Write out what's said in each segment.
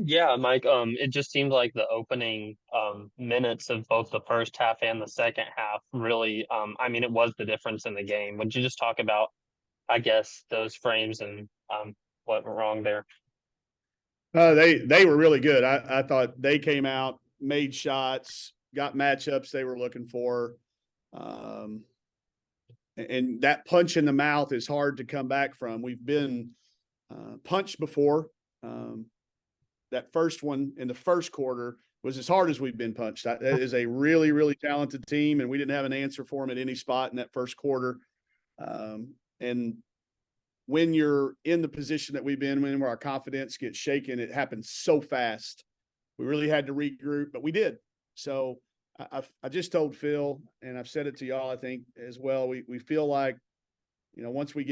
Yeah, Mike, it just seemed like the opening minutes of both the first half and the second half really I mean it was the difference in the game. Would you just talk about, I guess, those frames and what went wrong there? They were really good. I thought they came out, made shots, got matchups they were looking for. Um, and that punch in the mouth is hard to come back from. We've been punched before. Um, that first one in the first quarter was as hard as we've been punched. That is a really, really talented team, and we didn't have an answer for them at any spot in that first quarter. And when you're in the position that we've been in, where our confidence gets shaken, it happens so fast. We really had to regroup, but we did. So I just told Phil, and I've said it to y'all, I think as well. We feel like, once we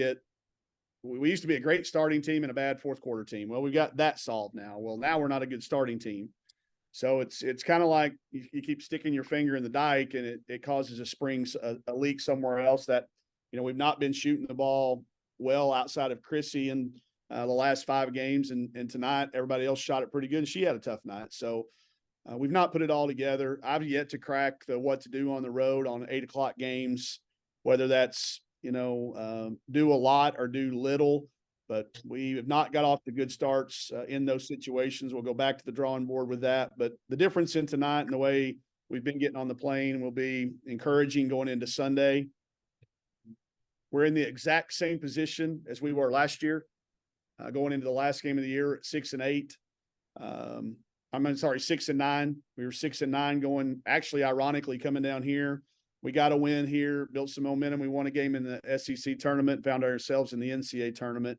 used to be a great starting team and a bad fourth quarter team. Well, we've got that solved now. Well, now we're not a good starting team. So it's kind of like you keep sticking your finger in the dike, and it causes a leak somewhere else. That we've not been shooting the ball well outside of Chrissy in the last 5 games, and tonight everybody else shot it pretty good, and she had a tough night. So we've not put it all together. I've yet to crack the what to do on the road on 8 o'clock games, whether that's do a lot or do little. But we have not got off to good starts in those situations. We'll go back to the drawing board with that. But the difference in tonight and the way we've been getting on the plane will be encouraging going into Sunday. We're in the exact same position as we were last year, going into the last game of the year at 6-8. I'm sorry, 6-9. We were 6-9 going, actually, ironically, coming down here. We got a win here, built some momentum. We won a game in the SEC tournament, found ourselves in the NCAA tournament.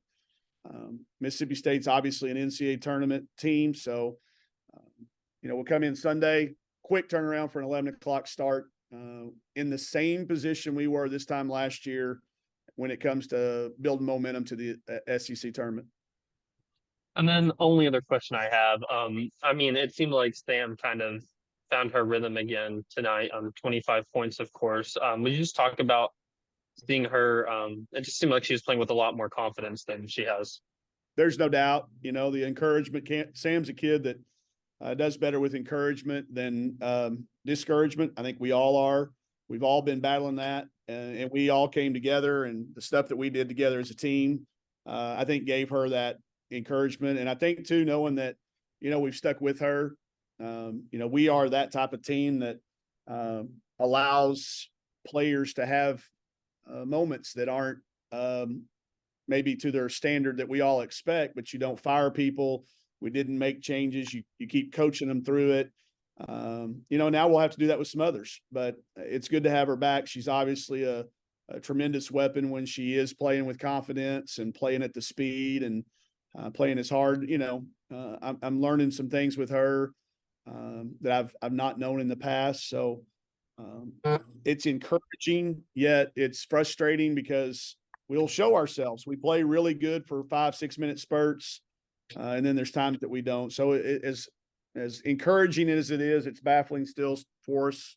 Mississippi State's obviously an NCAA tournament team. So, we'll come in Sunday, quick turnaround for an 11 o'clock start, in the same position we were this time last year when it comes to building momentum to the SEC tournament. And then only other question I have, I mean, it seemed like Sam kind of found her rhythm again tonight. 25 points, of course. Would you just talk about seeing her? It just seemed like she was playing with a lot more confidence than she has. There's no doubt, the encouragement can't. Sam's a kid that does better with encouragement than discouragement. I think we all are. We've all been battling that, and we all came together, and the stuff that we did together as a team, I think gave her that encouragement. And I think too, knowing that, we've stuck with her, we are that type of team that allows players to have moments that aren't maybe to their standard that we all expect, but you don't fire people. We didn't make changes. You keep coaching them through it. Now we'll have to do that with some others, but it's good to have her back. She's obviously a tremendous weapon when she is playing with confidence and playing at the speed and playing as hard. I'm learning some things with her that I've not known in the past. So it's encouraging, yet it's frustrating because we'll show ourselves. We play really good for 5-6 minute spurts, and then there's times that we don't. So as encouraging as it is, it's baffling still for us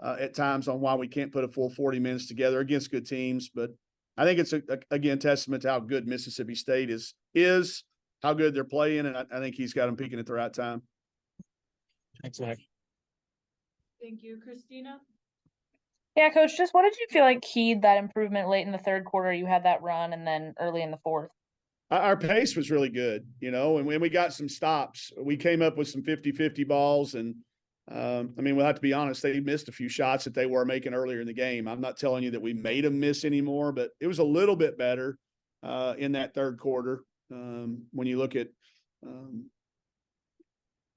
at times on why we can't put a full 40 minutes together against good teams. But I think it's again testament to how good Mississippi State is how good they're playing, and I think he's got them peaking at the right time. Thanks, Mac. Thank you. Christina? Yeah, coach, just what did you feel like keyed that improvement late in the third quarter? You had that run and then early in the fourth. Our pace was really good, and when we got some stops, we came up with some 50-50 balls. And we'll have to be honest, they missed a few shots that they were making earlier in the game. I'm not telling you that we made them miss anymore, but it was a little bit better in that third quarter. When you look at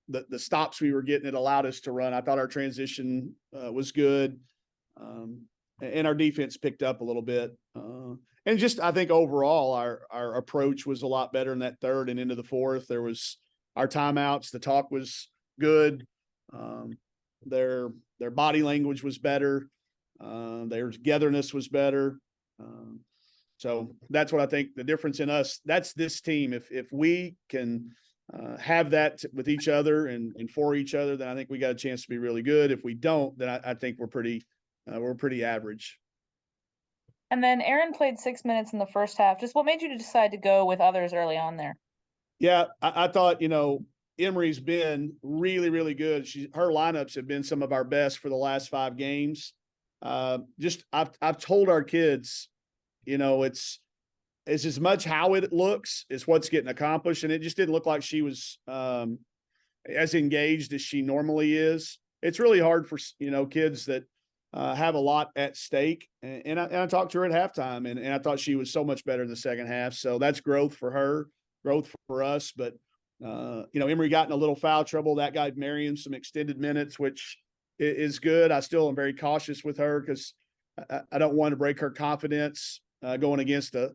the stops we were getting, it allowed us to run. I thought our transition was good. And our defense picked up a little bit. And just, I think overall, our approach was a lot better in that third and into the fourth. There was our timeouts. The talk was good. Their body language was better. Their togetherness was better. So that's what I think the difference in us. That's this team. If we can have that with each other and for each other, then I think we got a chance to be really good. If we don't, then I think we're pretty average. And then Aaron played 6 minutes in the first half. Just what made you decide to go with others early on there? Yeah, I thought, Emery's been really, really good. Her lineups have been some of our best for the last 5 games. I've told our kids, it's as much how it looks as what's getting accomplished. And it just didn't look like she was as engaged as she normally is. It's really hard for, kids that have a lot at stake. And I talked to her at halftime, and I thought she was so much better in the second half. So that's growth for her, growth for us. But, Emery got in a little foul trouble. That guy Marion some extended minutes, which is good. I still am very cautious with her because I don't want to break her confidence going against a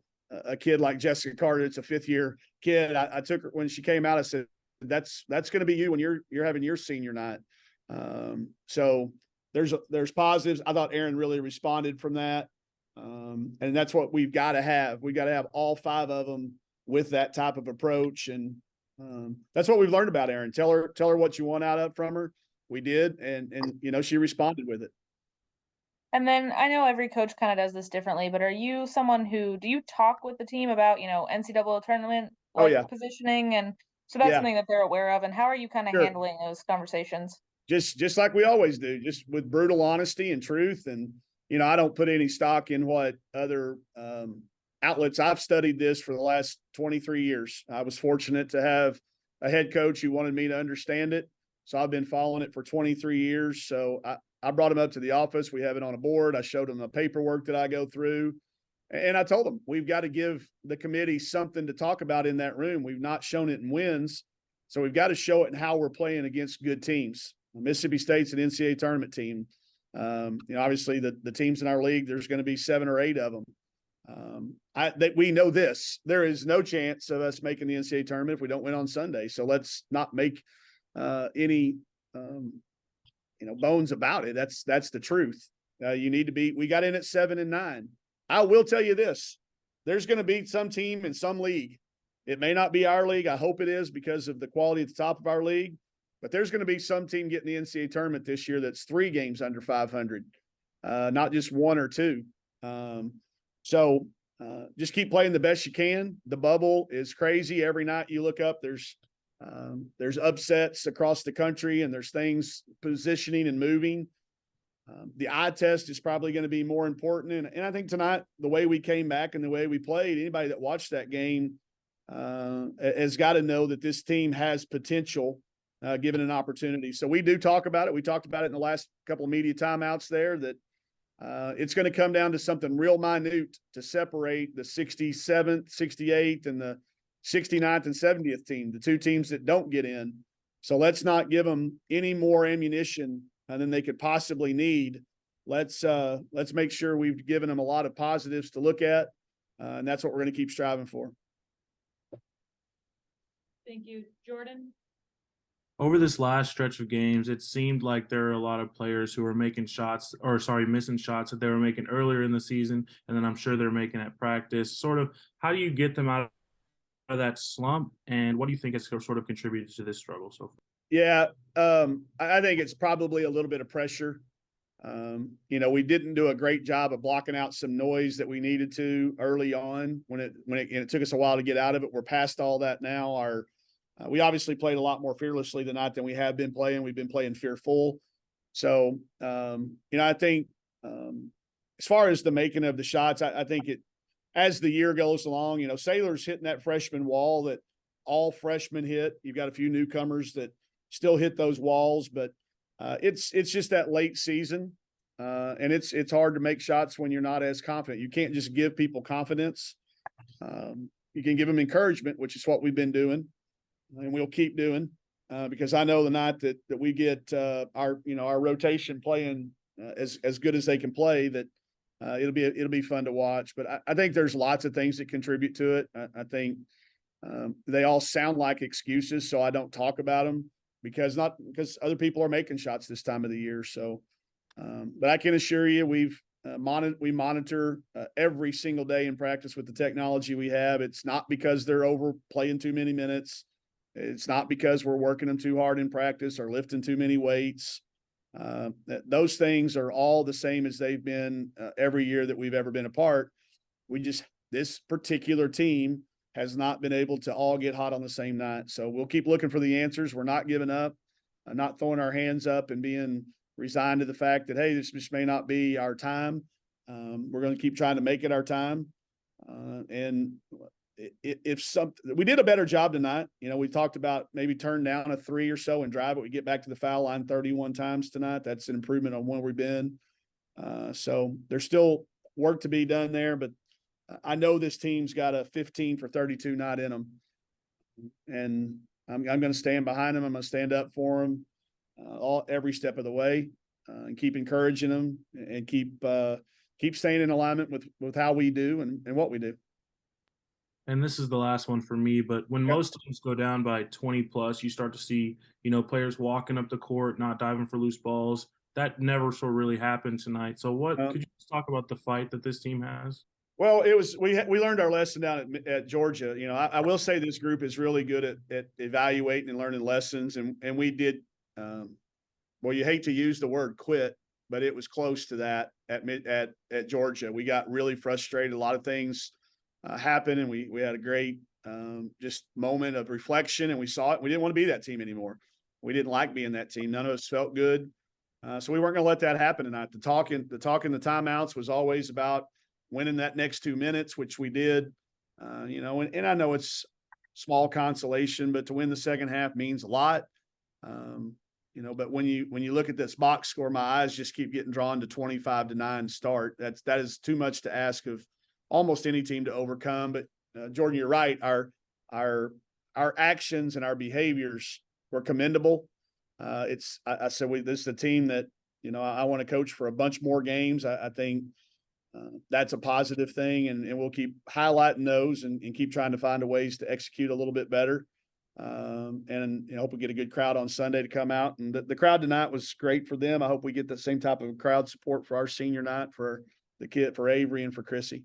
kid like Jessica Carter. It's a 5th-year kid. I took her when she came out. I said, that's going to be you when you're having your senior night. So there's positives. I thought Aaron really responded from that. And that's what we've got to have. We've got to have all 5 of them with that type of approach. And that's what we've learned about Aaron. Tell her what you want from her. We did. And she responded with it. And then I know every coach kind of does this differently, but are you someone do you talk with the team about, NCAA tournament Oh, yeah. positioning? And so that's Yeah. something that they're aware of. And how are you kind of Sure. handling those conversations? Just like we always do, just with brutal honesty and truth. And, I don't put any stock in what other outlets. I've studied this for the last 23 years. I was fortunate to have a head coach who wanted me to understand it. So I've been following it for 23 years. So I brought him up to the office. We have it on a board. I showed him the paperwork that I go through. And I told them, we've got to give the committee something to talk about in that room. We've not shown it in wins. So we've got to show it in how we're playing against good teams. Mississippi State's an NCAA tournament team. Obviously the teams in our league, there's going to be 7 or 8 of them. We know this. There is no chance of us making the NCAA tournament if we don't win on Sunday. So let's not make any bones about it. That's the truth. We got in at 7 and 9. I will tell you this. There's going to be some team in some league. It may not be our league. I hope it is because of the quality at the top of our league. But there's going to be some team getting the NCAA tournament this year that's 3 games under 500, not just 1 or 2. So just keep playing the best you can. The bubble is crazy. Every night you look up, there's upsets across the country, and there's things positioning and moving. The eye test is probably going to be more important. And I think tonight, the way we came back and the way we played, anybody that watched that game has got to know that this team has potential given an opportunity. So we do talk about it. We talked about it in the last couple of media timeouts there, that it's going to come down to something real minute to separate the 67th, 68th, and the 69th and 70th team, the 2 teams that don't get in. So let's not give them any more ammunition than they could possibly need. Let's make sure we've given them a lot of positives to look at, and that's what we're going to keep striving for. Thank you. Jordan? Over this last stretch of games, it seemed like there are a lot of players who were missing shots that they were making earlier in the season, and then I'm sure they're making at practice. Sort of, how do you get them out of that slump, and what do you think has sort of contributed to this struggle so far? Yeah, I think it's probably a little bit of pressure. We didn't do a great job of blocking out some noise that we needed to early on when it took us a while to get out of it. We're past all that now. We obviously played a lot more fearlessly tonight than we have been playing. We've been playing fearful. So, I think as far as the making of the shots, I think as the year goes along, Saylor's hitting that freshman wall that all freshmen hit. You've got a few newcomers that still hit those walls, but it's just that late season. And it's hard to make shots when you're not as confident. You can't just give people confidence. You can give them encouragement, which is what we've been doing. And we'll keep doing because I know the night that we get our rotation playing as good as they can play, that it'll be fun to watch. But I think there's lots of things that contribute to it. I think they all sound like excuses, so I don't talk about them because other people are making shots this time of the year. So, but I can assure you, we monitor every single day in practice with the technology we have. It's not because they're over playing too many minutes. It's not because we're working them too hard in practice or lifting too many weights. Those things are all the same as they've been every year that we've ever been apart. This particular team has not been able to all get hot on the same night. So we'll keep looking for the answers. We're not giving up, not throwing our hands up and being resigned to the fact that, hey, this just may not be our time. We're going to keep trying to make it our time. And if something, we did a better job tonight. You know, we talked about maybe turn down a 3 or so and drive it. We get back to the foul line 31 times tonight. That's an improvement on where we've been. So there's still work to be done there, but I know this team's got a 15 for 32 night in them. And I'm going to stand behind them. I'm going to stand up for them every step of the way, and keep encouraging them and keep staying in alignment with how we do and what we do. And this is the last one for me, but when most teams go down by 20 plus, you start to see, players walking up the court, not diving for loose balls. That never so really happened tonight. So could you just talk about the fight that this team has? Well, we learned our lesson down at Georgia. I will say this group is really good at evaluating and learning lessons, and we did. Well, you hate to use the word quit, but it was close to that at Georgia. We got really frustrated. A lot of things happened, and we had a great just moment of reflection, and we saw it. We didn't want to be that team anymore. We didn't like being that team. None of us felt good, so we weren't going to let that happen tonight. The talking, the timeouts was always about winning that next 2 minutes, which we did. And I know it's small consolation, but to win the second half means a lot. But when you look at this box score, my eyes just keep getting drawn to 25-9 start. That is too much to ask of almost any team to overcome. But Jordan, you're right. Our actions and our behaviors were commendable. I said this is a team that I want to coach for a bunch more games. I think that's a positive thing, and we'll keep highlighting those and keep trying to find ways to execute a little bit better. And hope we get a good crowd on Sunday to come out. And the crowd tonight was great for them. I hope we get the same type of crowd support for our senior night for the kid, for Avery and for Chrissy.